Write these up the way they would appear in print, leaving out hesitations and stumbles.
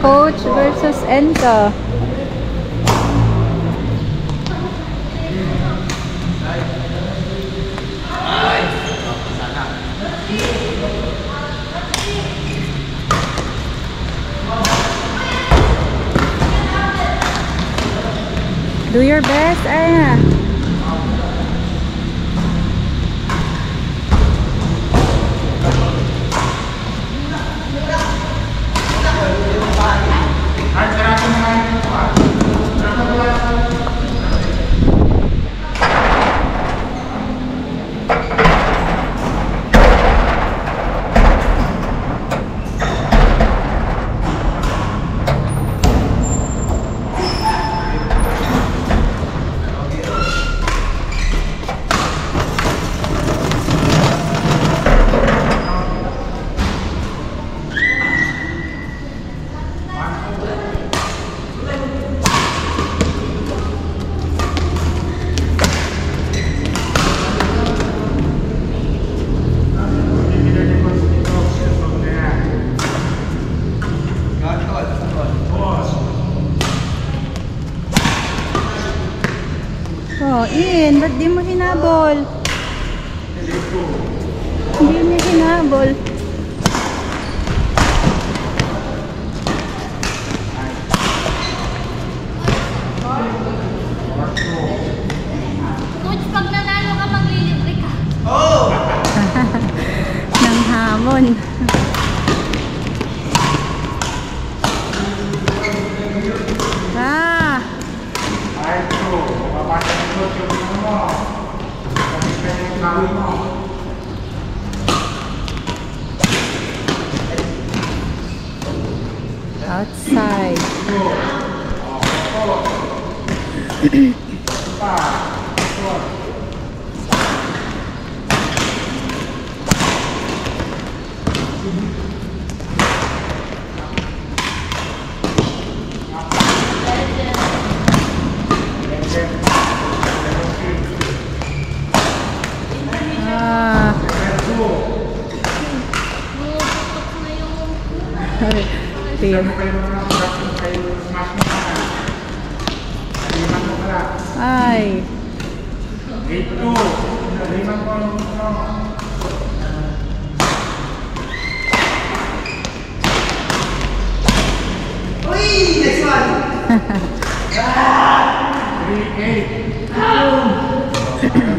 Coach versus Enzo. Do your best, Anna. Oh, Ian, ba't di mo hinabol? Hindi niya hinabol. Coach, pag nanalo ka, maglilibre ka. Oh! Nang hamon. Ah! Outside. Ay. Uy! Next one! 3-8.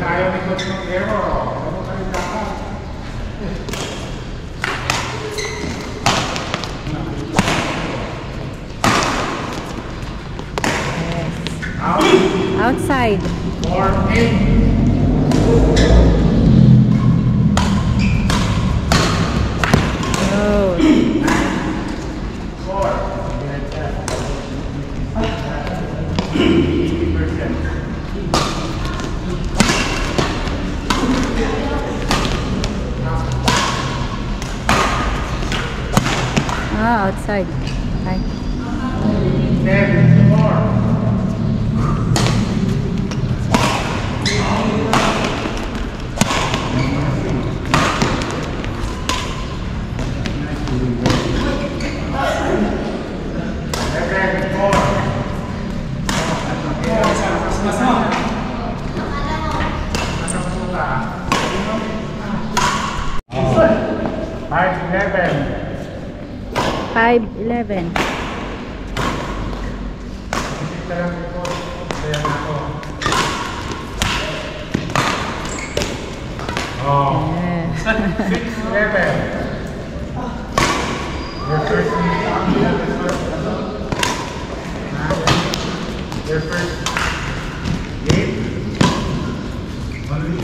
Ayaw ni Coach ng error. Outside. 4-8. Oh. 4. Ah, outside. Hi. 10-4. Five 5-11. Oh. Yeah. 6-11. Your first your first game. Only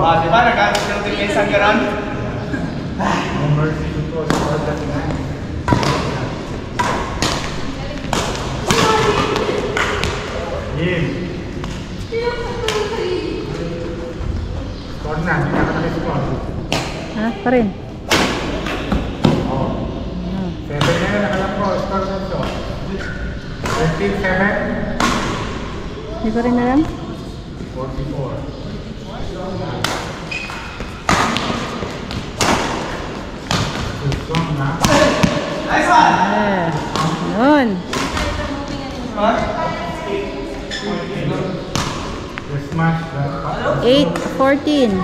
Ah, di ba? Nag-anos ng isang ganon? no mercy to cause more than man. Game. Score na, hindi na naka-score. Ha? Pa rin. Oh. 7 na yun, nakalang ko. Score na ito. 13-7. Hindi ko rin alam. 44. na. Nice one! Yun. The smash that. 8-14.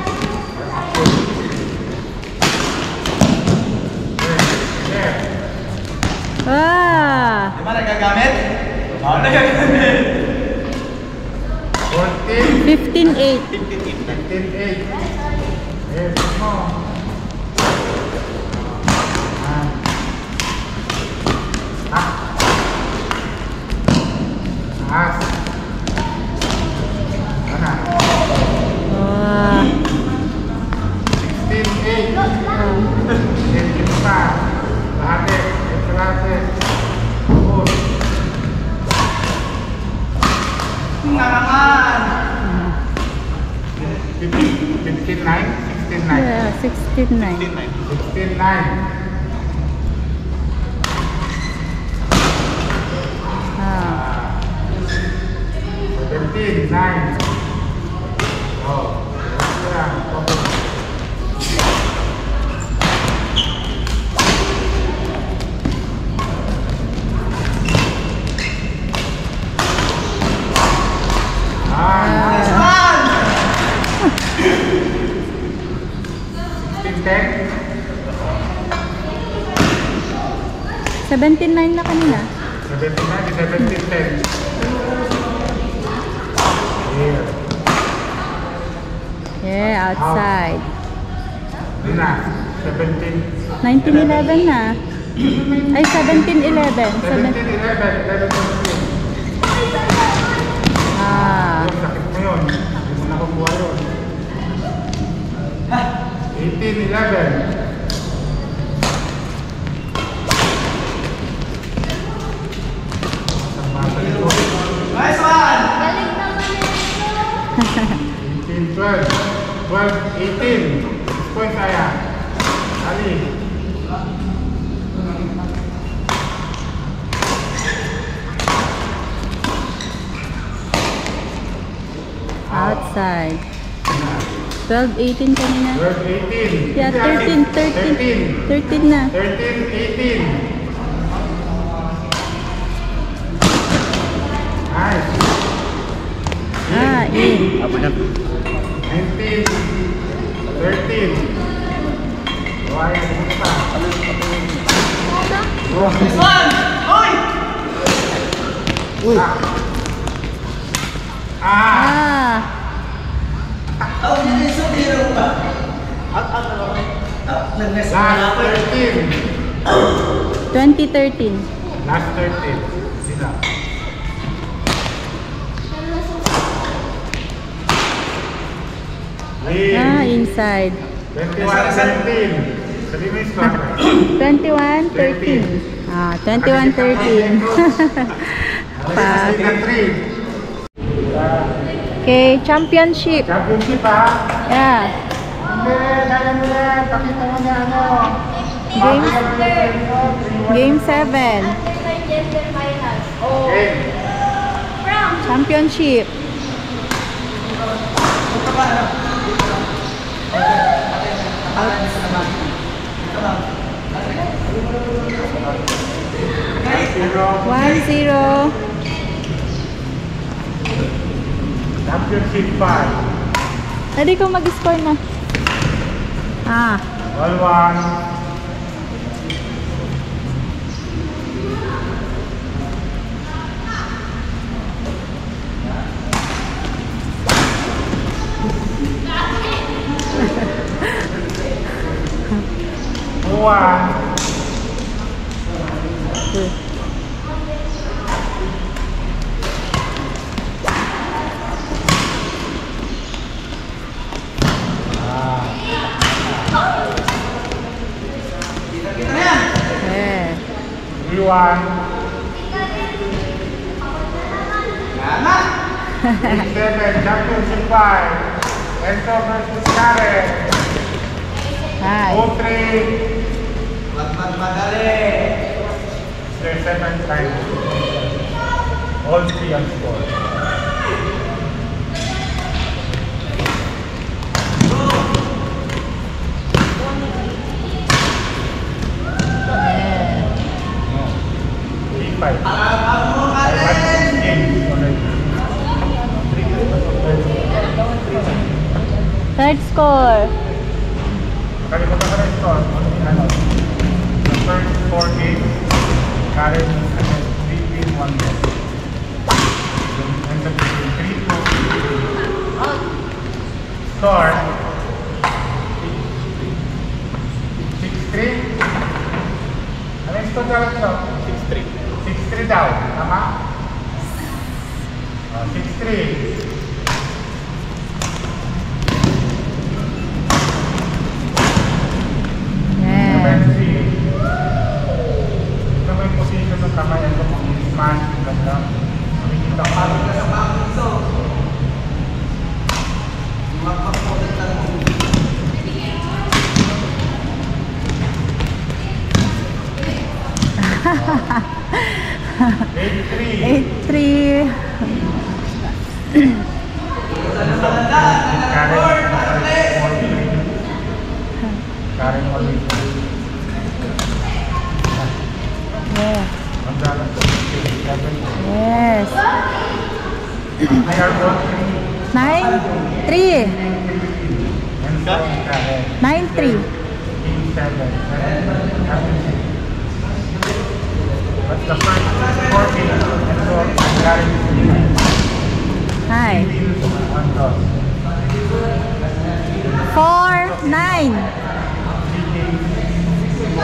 Ah! Di ba nagagamit? Oo, nagagamit. 14. 15-8. 15-8. Yes, mo. As. Ano? Ah. 16-8. Yes, pa. Lahati. Lahati. Four. Nangangan! 15-9. 16-9. Yeah, 16-9. 16-9. Ah. 17-9. Oh, yeah. Nice one! 16-10. 17-9 na kanina. 17-10. Here. Yeah, outside. Yun na. 17. 19-11 na. Ay, 17-11. 17-11. 11-17. Ah. Yun, sakit mo yun. Hindi mo nakukuha yun. 18-11. Nice one! Galing naman ito. 18-12. 12-18. 6 points kaya. Ali. Outside. 12-18 kanina. 12-18. Yeah, 13 na. 13-18. Nice. Ah, in. 19-13. Why? Nice one! Uy! Uy. Ah! Ah. Ang hindi sa biro ba? Nag-mess Last 13. 2013. Last 13. Sila. Ah, inside. 21-17. Sabi mo yung score. 21-13. Ah, 21-13. Pa. Sila 3. Okay, championship. Championship ha? Yeah. Hindi, kaya mo yan. Pakita mo niya ano. Game 7. Gender finals. Okay. Championship. Zero. 1-0. Championship 5. Hindi ko mag-score na. Ah. All one. One. Yeah. 3-1. Game 7, Championship 5. Enzo versus Karen. Hi. 0-3. Madali! Their second time. All 3 on score. score? Kalimutan ko na ito. Ano? The first 4 games, Karen against 3 win, 1 loss. Ended between 3-2. Score 6-3. Ano yung score daw ito? 6-3. 6-3 daw. Tama? 6-3. Yeah. Ito mo yung position ng kamay. Ito mo yung smash. Ganda. Makikita ko. Eight, 8-3. Karen always. Yeah. Magdala ko. 7. Yes. They are both 9-3. and so Karen. 9-3. 7. But the first 4 games and so Karen Hi. wins 1 loss. 4-9. 3 games, 3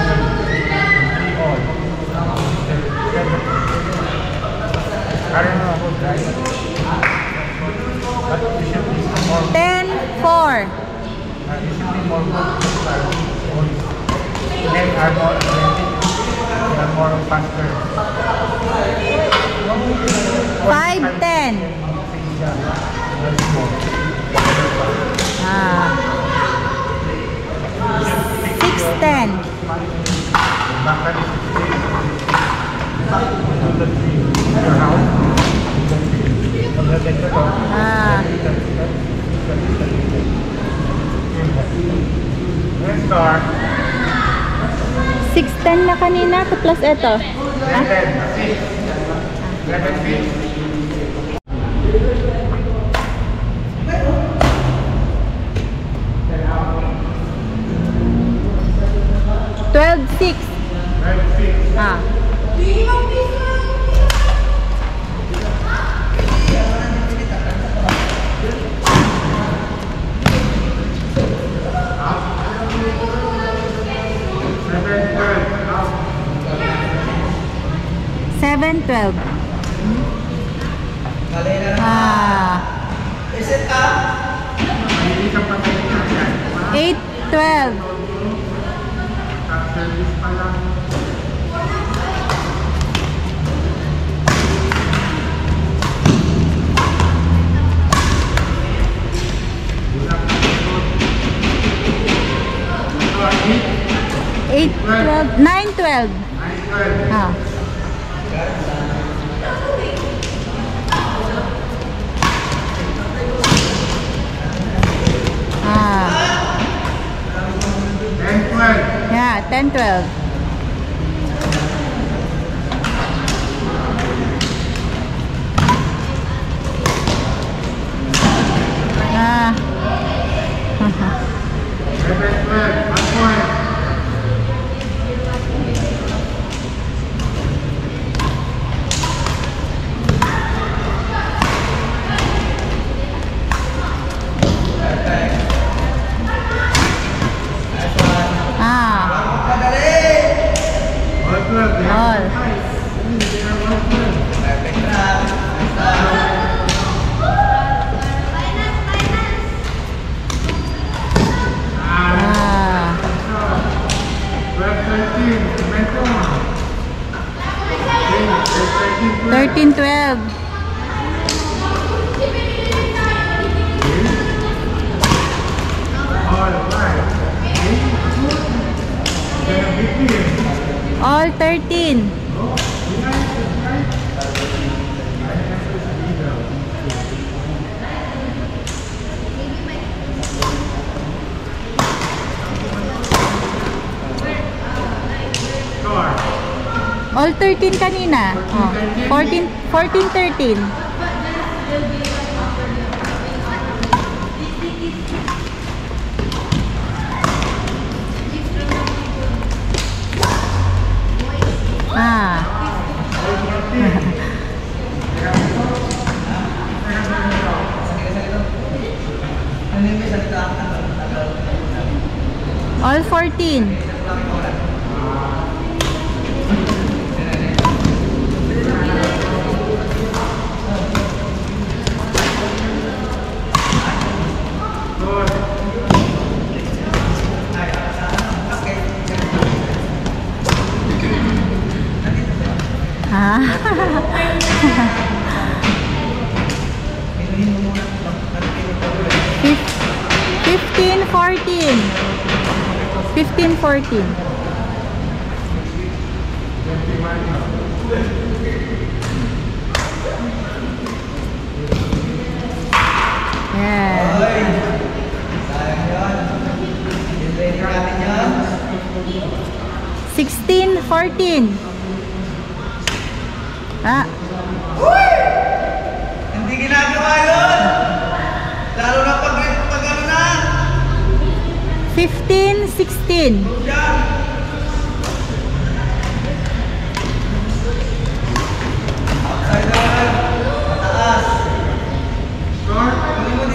all. 7. Karen is good, right? But we should be more 10-4. you should be more focused on men are more athletic, they are more faster. 5-10. Ah. 6-10. Back is your house. Ah. Let's start. 6-10 na kanina plus ito. Ah? 11 feet. 12-6. 11 feet. Ah. Seven, 7-12. Ah. 8-12. service pa lang. Eight, 12, 9-12. Ah. Ah. 10-12. Yeah, 10-12. Ah. 11-12. 1 point. Ah. All 12. All. Ah. 12-13. Momentum. 13-12. All right. All 13. Score. All 13 kanina. Oh. 14-13. All 14. Ah. 15, 14. 15, 14. Yeah. 16, 14. Ah. Hindi ginagawa yun! Lalo na pag ano na! 15, 16. Yan!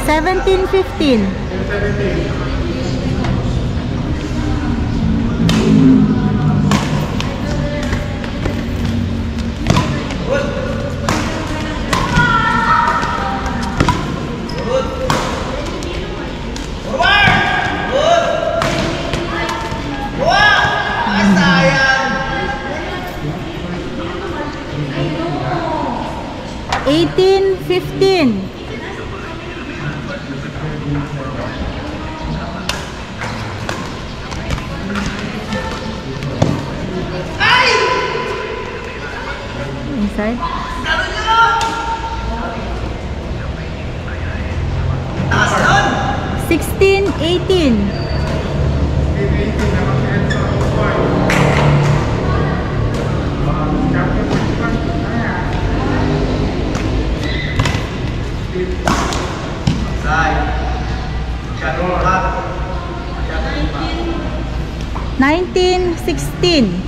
17, 15. 17. Eighteen, 15. Inside. 16, 18. 19, 16.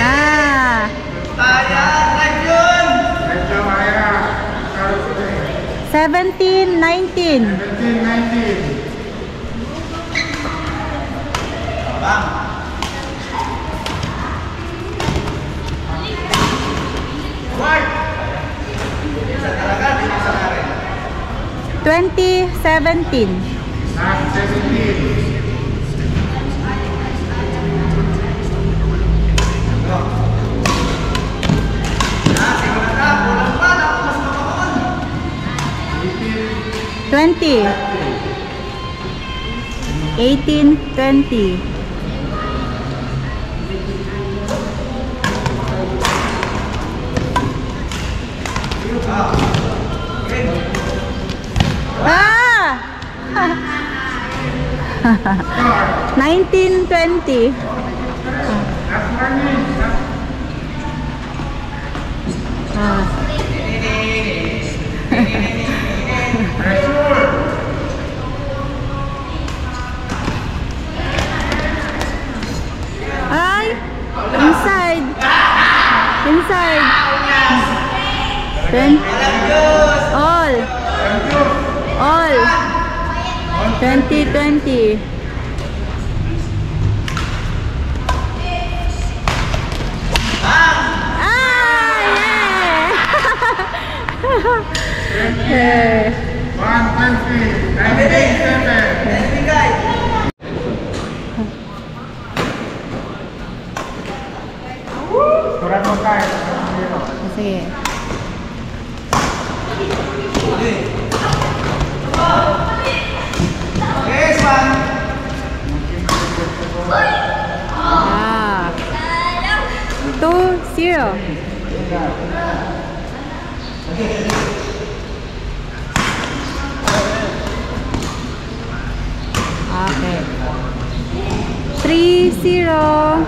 Ah. 17, 19. 17, 19. Twenty, 17. Last 17. Twenty. 18, 20. Ah! 19, 20. Last warning. Ah. Pressure. Ay! Inside. Inside. Then, all. All. 20, 20. Yeah. 120. 97. Kurang mo tayo. Sige. Yes, man! Ah. 2-0. Okay. 3-0.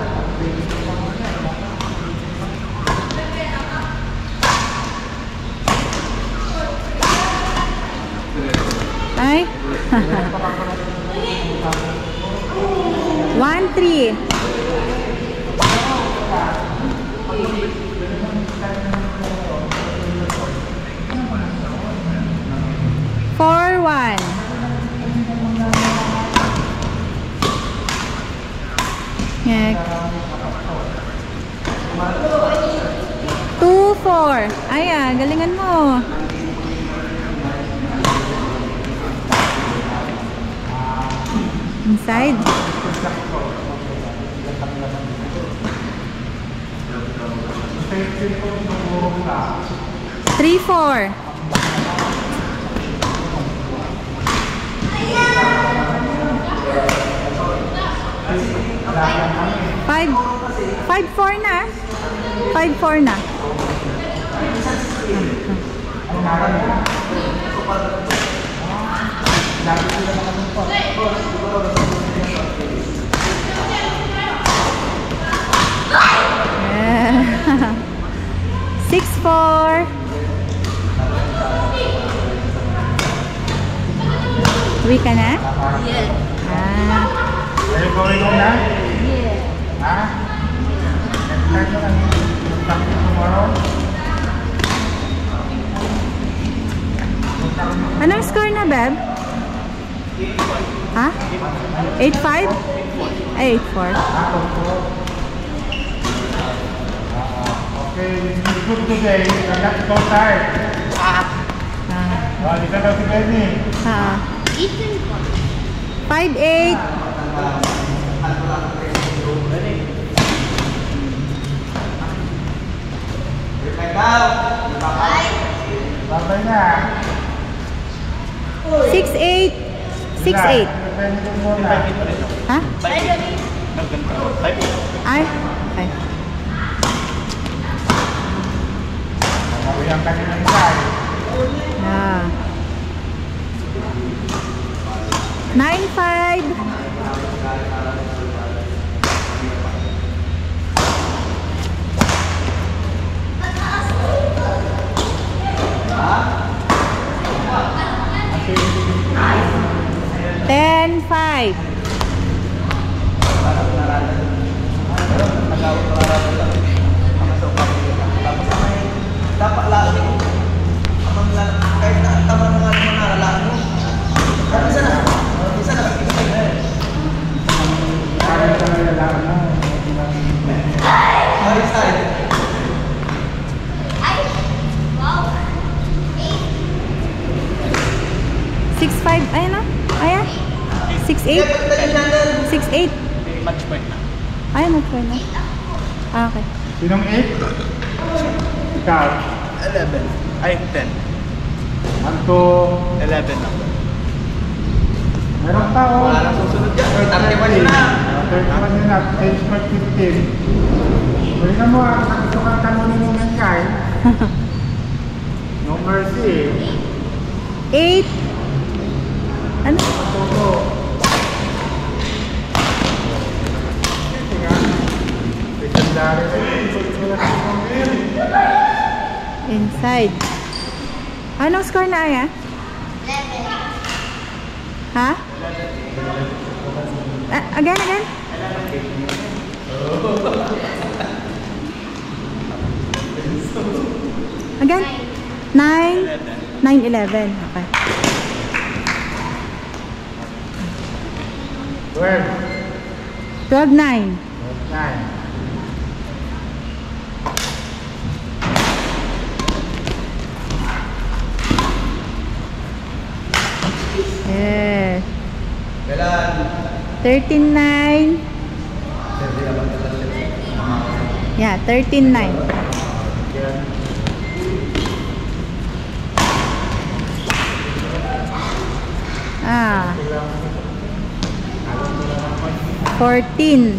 Ay. 1-3. 2-4. Ayan, galingan mo. Inside. 3-4. 5-4 na. 5-4 na. Yeah. 6-4. Uwi ka na? Yeah. Ah. Are you going home na? Yeah. Ha? Next time na lang. Practice tomorrow. Anong score na, Beb? Ha? 8-5? Ay, 8-4. Okay, it's good today. You're not so tired. Oh, di ka daw si Benny. Ah. Eating one. 5-8. Babay na. 6-8. 6-8. Benny ko muna. Ha? Ay. Okay. Bawi ang kanilang side. Ah. 9-5. Ten, 5. Dapat lang. Amang lang. Kahit na tama mga naralaan mo. Pero isa na. Isa na. Kaya sa nilalaman mo. Ay, side. Wow. 6-5. Ayan na. Ayan. 6-8. 6-8. Match point na. Ayan, match point na. Ah, okay. Sinong 8? Ikaw. 11. Ay, 10. 1, 2. 11 na. Meron pa oh. Wala nang susunod dyan. 31 yun na. 31 yun na. Change for 15. Pwede na mo ang nakisukan ka mo ninyo ng kay. No mercy eh. 8. Ano? Toto. Kasi nga. Secondary na yun. Inside. Anong score na, Aya? 11. Ha? Again, again? Again? 9? 9-11. Okay. 12. 12-9. 9. Yes. Kailan? 13-9. Yeah, 13-9. Ah. 14-9.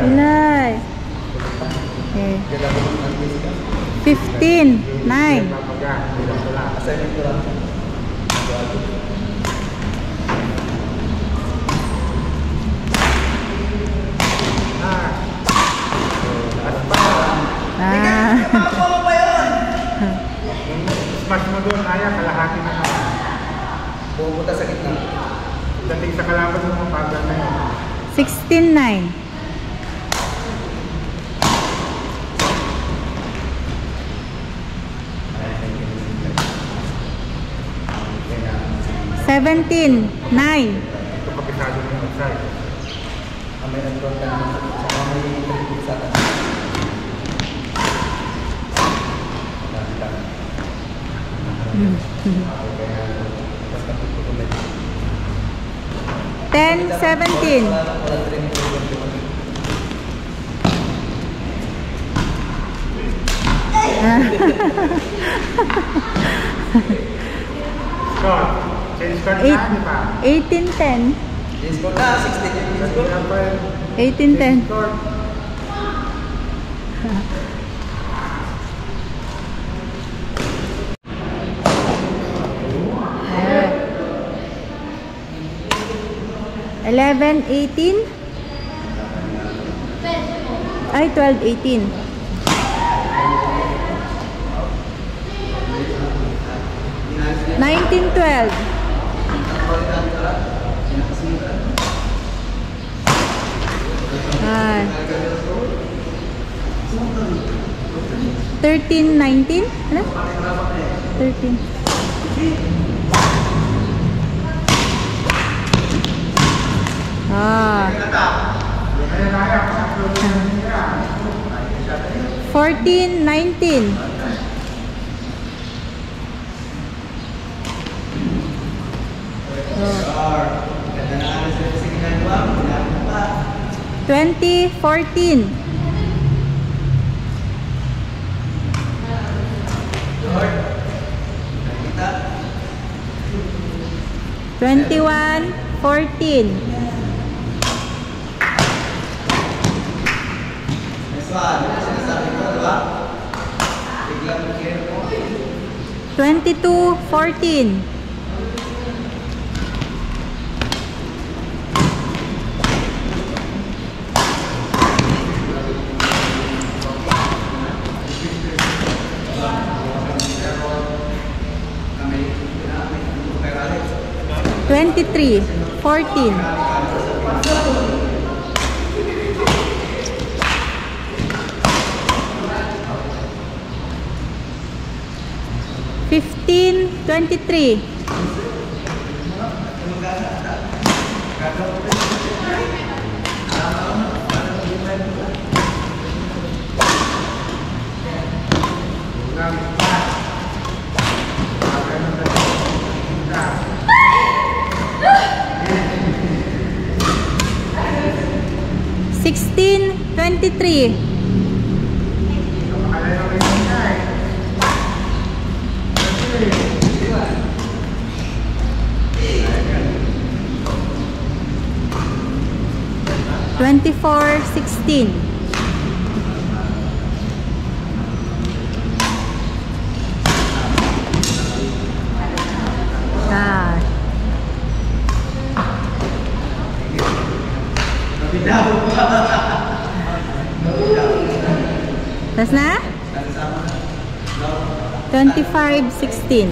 Ilay. Okay. 15-9. Assignment ko lang. Ah. Ano ba yun? Smash mo doon, Aya, kalahati na naman. Pupunta sa gitna. Dating sa kalaban mo, mapagal na yun. 16-9. 17-9. Ito kapitado ng outside. May nagkonta naman sa may tripod sa akin. Basta tutuloy. 10-17. Wala training program. Scott, change card na, di ba? 18-10. Yes, go na. 16 yung yes, go. 18-10. Scott. 11-18. Ay, 12-18. 19-12. Ah. 13-19. Ano? 13. Ah. 14-19. 20-14. 21-14. Next one. Sinasabi ko, diba? Biglang mag-care mo. 22-14. 23-14. 15-23. 16-23. 24-16. Ah. Tas na? 25-16.